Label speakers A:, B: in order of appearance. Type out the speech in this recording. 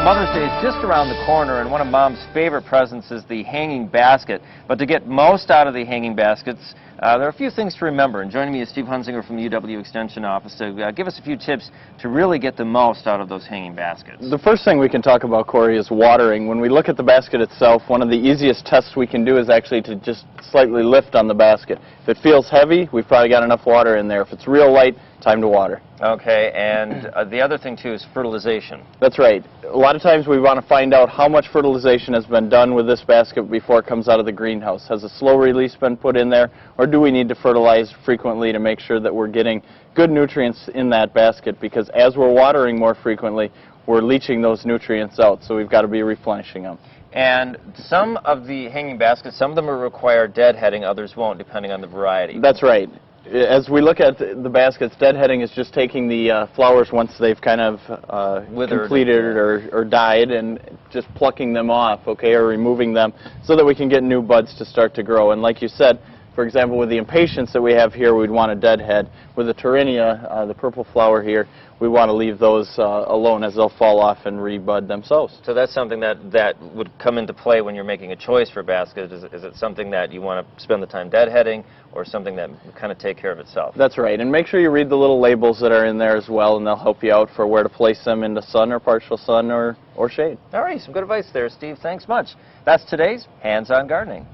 A: Well, Mother's Day is just around the corner, and one of Mom's favorite presents is the hanging basket. But to get most out of the hanging baskets, there are a few things to remember. And joining me is Steve Hunsinger from the UW Extension Office to give us a few tips to really get the most out of those hanging baskets.
B: The first thing we can talk about, Corey, is watering. When we look at the basket itself, one of the easiest tests we can do is actually to just slightly lift on the basket. If it feels heavy, we've probably got enough water in there. If it's real light, time to water.
A: Okay, and the other thing, too, is fertilization.
B: That's right. A lot of times we want to find out how much fertilization has been done with this basket before it comes out of the greenhouse. Has a slow release been put in there, or do we need to fertilize frequently to make sure that we're getting good nutrients in that basket? Because as we're watering more frequently, we're leaching those nutrients out, so we've got to be replenishing them.
A: And some of the hanging baskets, some of them will require deadheading, others won't, depending on the variety.
B: That's right. As we look at the baskets, deadheading is just taking the flowers once they've kind of completed or died and just plucking them off, okay, or removing them so that we can get new buds to start to grow. And like you said, for example, with the impatiens that we have here, we'd want a deadhead. With the Torrenia, the purple flower here, we want to leave those alone as they'll fall off and rebud themselves.
A: So that's something that would come into play when you're making a choice for a basket. Is it something that you want to spend the time deadheading, or something that kind of take care of itself?
B: That's right. And make sure you read the little labels that are in there as well, and they'll help you out for where to place them into sun or partial sun or shade.
A: All right, some good advice there, Steve. Thanks much. That's today's Hands-On Gardening.